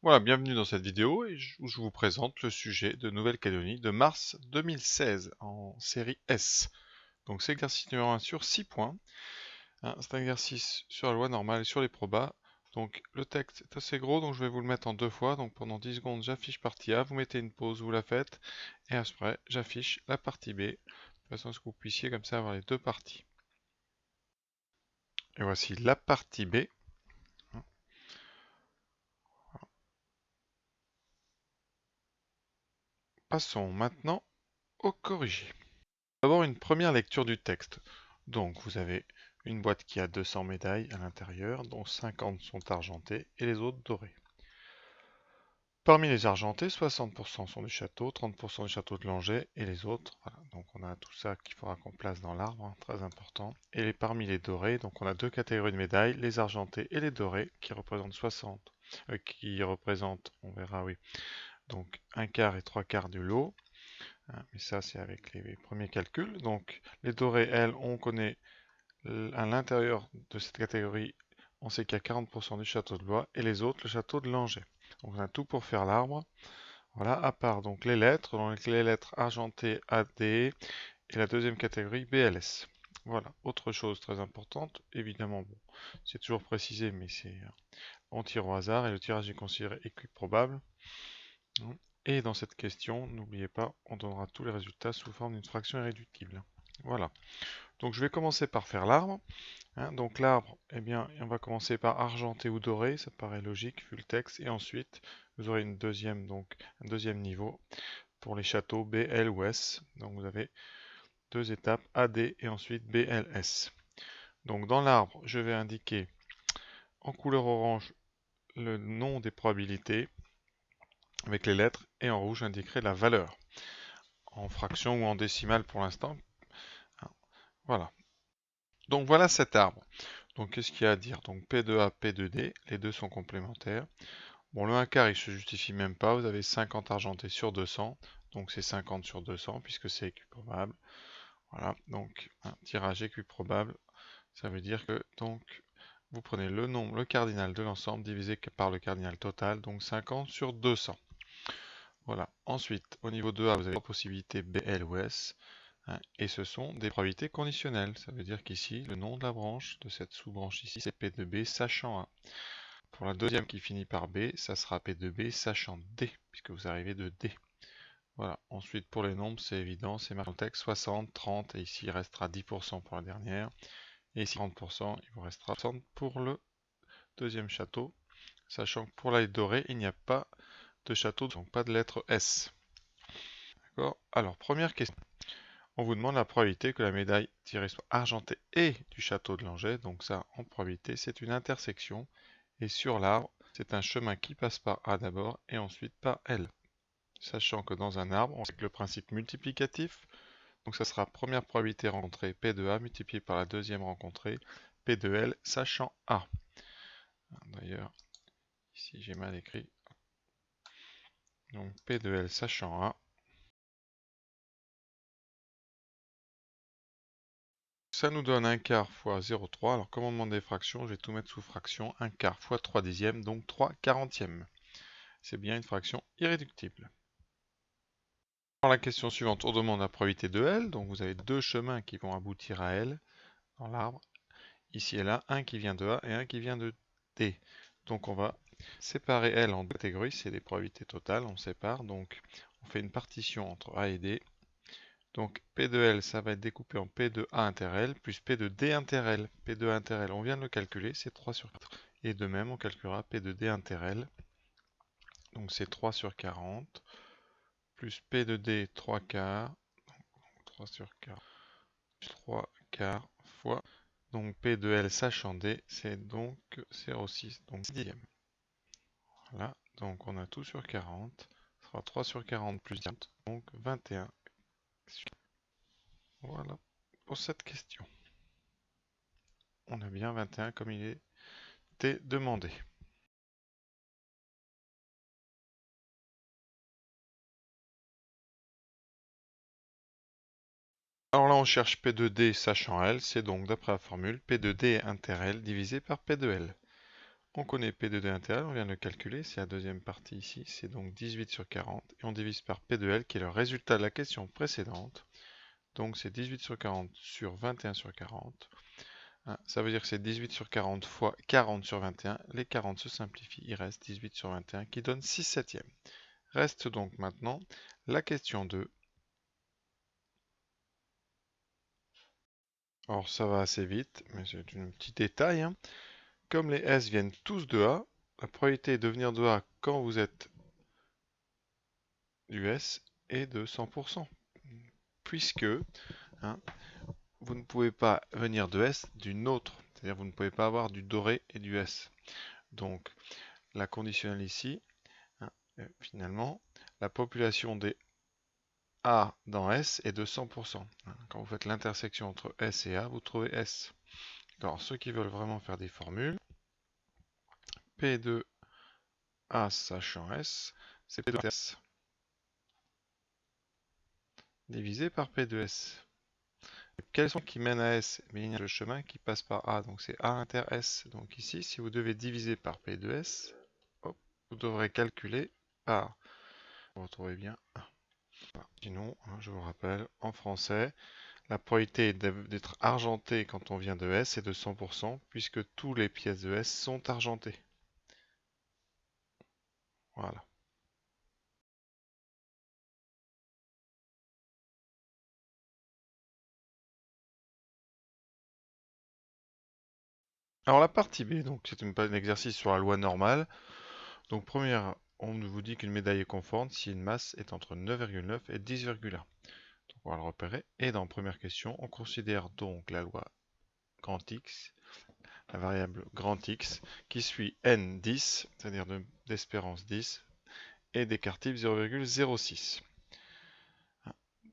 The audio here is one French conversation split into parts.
Voilà, bienvenue dans cette vidéo où je vous présente le sujet de Nouvelle-Calédonie de mars 2016 en série S. Donc c'est l'exercice numéro 1 sur 6 points. C'est un exercice sur la loi normale et sur les probas. Donc le texte est assez gros, donc je vais vous le mettre en deux fois. Donc pendant 10 secondes, j'affiche partie A, vous mettez une pause, vous la faites, et après j'affiche la partie B, de façon à ce que vous puissiez comme ça avoir les deux parties. Et voici la partie B. Passons maintenant au corrigé. D'abord une première lecture du texte. Donc vous avez une boîte qui a 200 médailles à l'intérieur, dont 50 sont argentées et les autres dorées. Parmi les argentées, 60% sont du château, 30% du château de Langeais et les autres. Voilà. Donc on a tout ça qu'il faudra qu'on place dans l'arbre, très important. Et parmi les dorés, donc on a deux catégories de médailles, les argentées et les dorées, qui représentent 60, on verra, oui, donc un quart et trois quarts du lot. Mais ça, c'est avec les premiers calculs. Donc, les dorées, elles, on connaît à l'intérieur de cette catégorie, on sait qu'il y a 40% du château de Blois et les autres, le château de Langeais. Donc, on a tout pour faire l'arbre. Voilà, à part donc les lettres, donc les lettres argentées AD et la deuxième catégorie BLS. Voilà, autre chose très importante, évidemment, bon, c'est toujours précisé, mais c'est on tire au hasard et le tirage est considéré équiprobable. Et dans cette question, n'oubliez pas, on donnera tous les résultats sous forme d'une fraction irréductible. Voilà. Donc je vais commencer par faire l'arbre. Donc l'arbre, eh bien, on va commencer par argenté ou doré, ça paraît logique vu le texte. Et ensuite, vous aurez un deuxième niveau pour les châteaux B, L ou S. Donc vous avez deux étapes, AD et ensuite BLS. Donc dans l'arbre, je vais indiquer en couleur orange le nom des probabilités avec les lettres et en rouge j'indiquerai la valeur en fraction ou en décimale pour l'instant. Voilà. Donc voilà cet arbre. Donc qu'est-ce qu'il y a à dire? Donc P2A, P2D, les deux sont complémentaires. Bon, le 1 quart il se justifie même pas, vous avez 50 argentés sur 200, donc c'est 50 sur 200 puisque c'est équiprobable. Voilà, donc un tirage équiprobable, ça veut dire que donc vous prenez le nombre, le cardinal de l'ensemble divisé par le cardinal total, donc 50 sur 200. Voilà. Ensuite, au niveau 2A, vous avez trois possibilités B, L ou S. Et ce sont des probabilités conditionnelles. Ça veut dire qu'ici, le nom de la branche, de cette sous-branche ici, c'est P de B sachant A. Pour la deuxième qui finit par B, ça sera P de B sachant D, puisque vous arrivez de D. Voilà. Ensuite, pour les nombres, c'est évident, c'est marqué dans le texte 60, 30, et ici il restera 10% pour la dernière. Et ici 30%, il vous restera 60 pour le deuxième château, sachant que pour la dorée, il n'y a pas de château, donc pas de lettre S. D'accord? Alors, première question. On vous demande la probabilité que la médaille tirée soit argentée et du château de Langeais. Donc ça, en probabilité, c'est une intersection. Et sur l'arbre, c'est un chemin qui passe par A d'abord et ensuite par L. Sachant que dans un arbre, on sait que le principe multiplicatif, donc ça sera première probabilité rencontrée P de A multiplié par la deuxième rencontrée P de L sachant A. D'ailleurs, ici j'ai mal écrit. Donc P de L sachant A. Ça nous donne 1 quart fois 0,3. Alors comme on demande des fractions, je vais tout mettre sous fraction. 1 quart fois 3 dixièmes, donc 3 quarantièmes. C'est bien une fraction irréductible. Dans la question suivante, on demande la probabilité de L. Donc vous avez deux chemins qui vont aboutir à L dans l'arbre. Ici et là, un qui vient de A et un qui vient de D. Donc on va séparer L en deux catégories. C'est les probabilités totales, on sépare. Donc on fait une partition entre A et D. Donc P de L, ça va être découpé en P de A inter L plus P de D inter L. P de A inter L, on vient de le calculer, c'est 3 sur 4. Et de même, on calculera P de D inter L. Donc c'est 3 sur 40. Plus P de D, 3 quarts. Donc 3 sur 40. 3 quarts fois. Donc P de L sachant D, c'est donc 0,6. Donc 6 dixièmes. Voilà, donc on a tout sur 40. Ce sera 3 sur 40 plus 40. Donc 21. Voilà pour cette question. On a bien 21 comme il était demandé. Alors là on cherche P de D sachant L, c'est donc d'après la formule P de D inter L divisé par P de L. On connaît P de D intégrale, on vient de le calculer, c'est la deuxième partie ici, c'est donc 18 sur 40, et on divise par P de L qui est le résultat de la question précédente. Donc c'est 18 sur 40 sur 21 sur 40. Ça veut dire que c'est 18 sur 40 fois 40 sur 21. Les 40 se simplifient, il reste 18 sur 21 qui donne 6 septièmes. Reste donc maintenant la question 2. Alors ça va assez vite, mais c'est un petit détail, hein. Comme les S viennent tous de A, la probabilité de venir de A quand vous êtes du S est de 100%. Puisque hein, vous ne pouvez pas venir de S d'une autre. C'est-à-dire vous ne pouvez pas avoir du doré et du S. Donc la conditionnelle ici, hein, finalement, la population des A dans S est de 100%. Quand vous faites l'intersection entre S et A, vous trouvez S. Alors ceux qui veulent vraiment faire des formules, P de A sachant S, c'est P de S divisé par P de S. Quels sont qui mènent à S? Mais il y a le chemin qui passe par A, donc c'est A inter S. Donc ici, si vous devez diviser par P de S, hop, vous devrez calculer par. Vous retrouvez bien. Sinon, hein, je vous rappelle, en français, la probabilité d'être argenté quand on vient de S est de 100%, puisque tous les pièces de S sont argentées. Voilà. Alors la partie B, donc c'est un exercice sur la loi normale. Donc première, on vous dit qu'une médaille est conforme si une masse est entre 9,9 et 10,1. Donc on va le repérer. Et dans la première question, on considère donc la loi grand X, la variable grand X, qui suit n10, c'est-à-dire d'espérance 10, et d'écart type 0,06.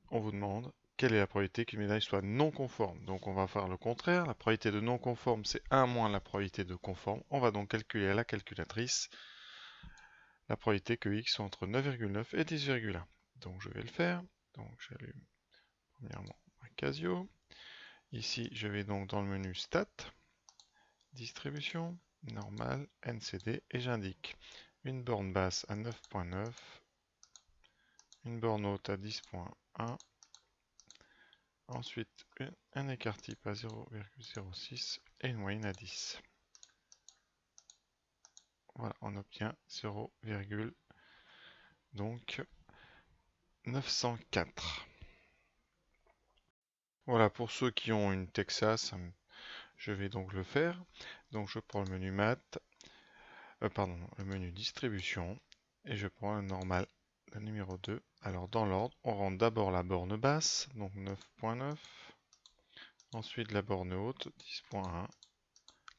On vous demande quelle est la probabilité qu'une médaille soit non conforme. Donc on va faire le contraire. La probabilité de non conforme, c'est 1 moins la probabilité de conforme. On va donc calculer à la calculatrice la probabilité que x soit entre 9,9 et 10,1. Donc je vais le faire. Donc j'allume premièrement ma Casio. Ici, je vais donc dans le menu Stat, Distribution, Normal, NCD, et j'indique une borne basse à 9,9, une borne haute à 10,1, ensuite un écart type à 0,06 et une moyenne à 10. Voilà, on obtient 0,904. Voilà, pour ceux qui ont une Texas, je vais donc le faire. Donc je prends le menu Math, le menu Distribution, et je prends le normal, le numéro 2. Alors dans l'ordre, on rentre d'abord la borne basse, donc 9,9. Ensuite la borne haute, 10,1.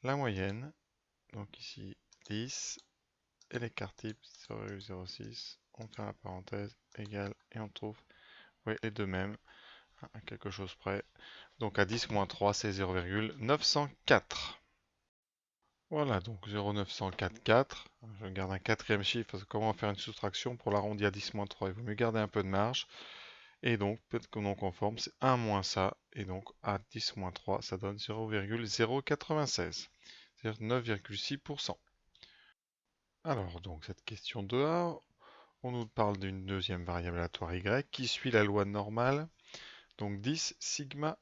La moyenne, donc ici 10. Et l'écart type 0,06. On ferme la parenthèse, égale, et on trouve les deux mêmes, à quelque chose près. Donc à 10 moins 3, c'est 0,904. Voilà, donc 0,944. Je garde un quatrième chiffre, parce que comment faire une soustraction pour l'arrondi à 10 moins 3? Il vaut mieux garder un peu de marge. Et donc, peut-être que non conforme, c'est 1 moins ça. Et donc, à 10 moins 3, ça donne 0,096. C'est-à-dire 9,6%. Alors, donc, cette question 2A, on nous parle d'une deuxième variable aléatoire y qui suit la loi normale. Donc 10 sigma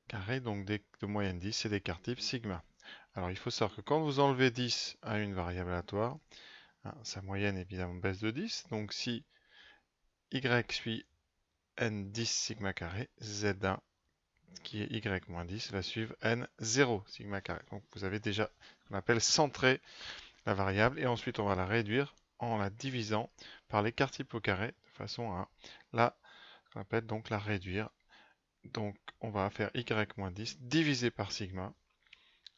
carré, donc de moyenne 10 et d'écart type sigma. Alors il faut savoir que quand vous enlevez 10 à une variable aléatoire, hein, sa moyenne évidemment baisse de 10. Donc si y suit n10 sigma carré, z1 qui est y moins 10 va suivre n0 sigma carré. Donc vous avez déjà ce qu'on appelle centrer la variable et ensuite on va la réduire en la divisant par l'écart type au carré de façon à on appelle donc la réduire. Donc on va faire y-10 divisé par sigma.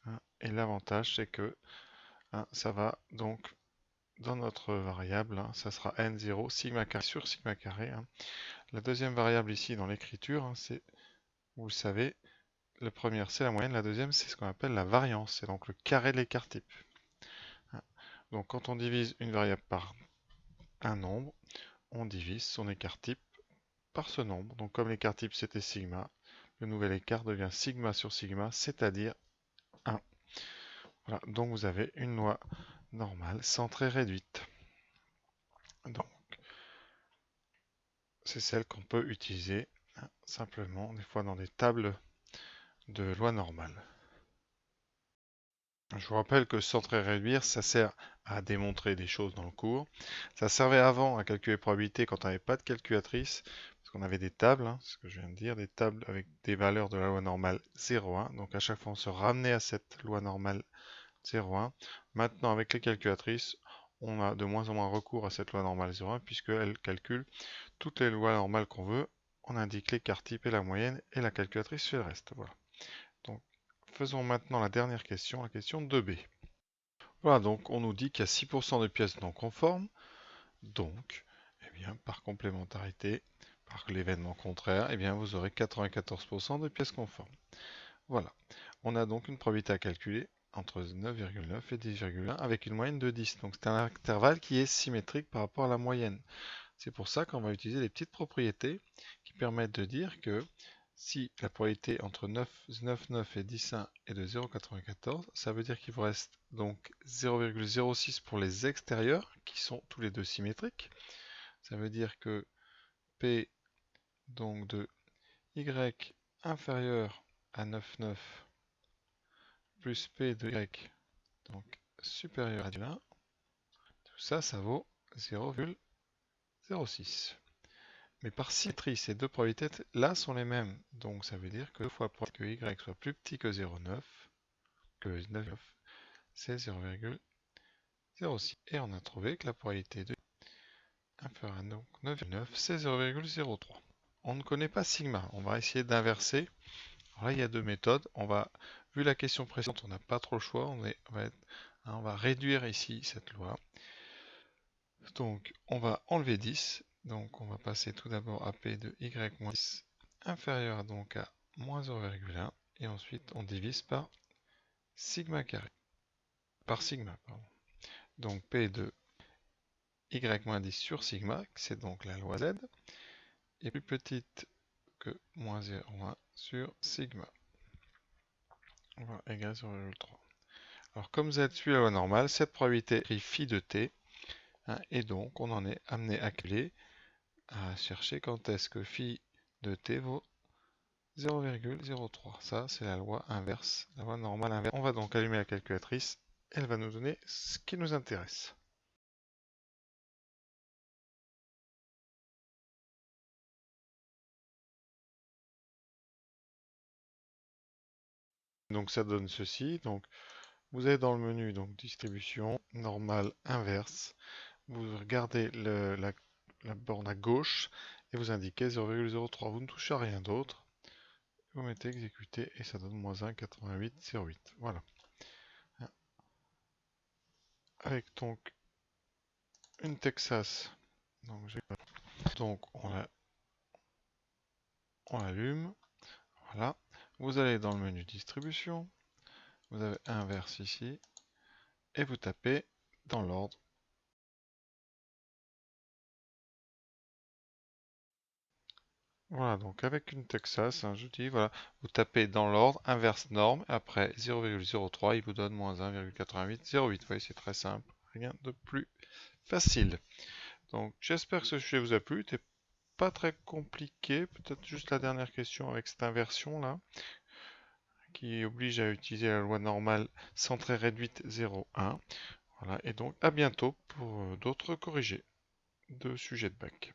Hein, et l'avantage c'est que hein, ça va donc dans notre variable, hein, ça sera n0 sigma carré sur sigma carré. Hein. La deuxième variable ici dans l'écriture, hein, c'est, vous le savez, la première c'est la moyenne, la deuxième c'est ce qu'on appelle la variance, c'est donc le carré de l'écart type. Hein. Donc quand on divise une variable par un nombre, on divise son écart type par ce nombre. Donc comme l'écart type c'était sigma, le nouvel écart devient sigma sur sigma, c'est-à-dire 1. Voilà, donc vous avez une loi normale centrée réduite. Donc, c'est celle qu'on peut utiliser simplement des fois dans des tables de loi normale. Je vous rappelle que centrer et réduire, ça sert à démontrer des choses dans le cours. Ça servait avant à calculer les probabilités quand on n'avait pas de calculatrice, parce qu'on avait des tables, ce que je viens de dire, des tables avec des valeurs de la loi normale 0,1. Donc à chaque fois, on se ramenait à cette loi normale 0,1. Maintenant, avec les calculatrices, on a de moins en moins recours à cette loi normale 0,1, puisqu'elle calcule toutes les lois normales qu'on veut. On indique l'écart type et la moyenne, et la calculatrice fait le reste. Voilà. Donc, faisons maintenant la dernière question, la question 2b. Voilà, donc on nous dit qu'il y a 6% de pièces non conformes, donc, eh bien, par complémentarité, par l'événement contraire, eh bien, vous aurez 94% de pièces conformes. Voilà, on a donc une probabilité à calculer entre 9,9 et 10,1 avec une moyenne de 10. Donc c'est un intervalle qui est symétrique par rapport à la moyenne. C'est pour ça qu'on va utiliser les petites propriétés qui permettent de dire que si la probabilité entre 9,9 et 10,1 est de 0,94, ça veut dire qu'il vous reste donc 0,06 pour les extérieurs, qui sont tous les deux symétriques. Ça veut dire que P donc de Y inférieur à 9,9 plus P de Y donc supérieur à 1, tout ça, ça vaut 0,06. Mais par symétrie, ces deux probabilités là sont les mêmes. Donc ça veut dire que 2 fois que y soit plus petit que 0,9, que 9,9, c'est 0,06. Et on a trouvé que la probabilité de inférieure à 9,9, c'est 0,03. On ne connaît pas sigma. On va essayer d'inverser. Alors là, il y a deux méthodes. Vu la question précédente, on n'a pas trop le choix. On va réduire ici cette loi. Donc on va enlever 10. Donc on va passer tout d'abord à P de y-10 inférieur donc à moins 0,1 et ensuite on divise par sigma carré. Par sigma, pardon. Donc P de y-10 sur sigma, c'est donc la loi Z, est plus petite que moins 0,1 sur sigma. Voilà, égale 0,3. Alors comme Z suit la loi normale, cette probabilité est phi de t, et donc on en est amené à calculer, à chercher quand est-ce que phi de t vaut 0,03. Ça, c'est la loi inverse, la loi normale inverse. On va donc allumer la calculatrice. Elle va nous donner ce qui nous intéresse. Donc ça donne ceci. Donc vous allez dans le menu donc distribution, normale, inverse. Vous regardez la borne à gauche et vous indiquez 0,03. Vous ne touchez à rien d'autre. Vous mettez exécuter et ça donne moins 1,8808. Voilà. Avec donc une Texas. Donc on l'allume. Voilà. Vous allez dans le menu distribution. Vous avez inverse ici. Et vous tapez dans l'ordre. Voilà, donc avec une Texas, je dis, voilà, vous tapez dans l'ordre, inverse norme, après 0,03, il vous donne moins 1,8808. Vous voyez, c'est très simple, rien de plus facile. Donc j'espère que ce sujet vous a plu, c'était pas très compliqué, peut-être juste la dernière question avec cette inversion là, qui oblige à utiliser la loi normale centrée réduite 0,1. Voilà, et donc à bientôt pour d'autres corrigés de sujets de bac.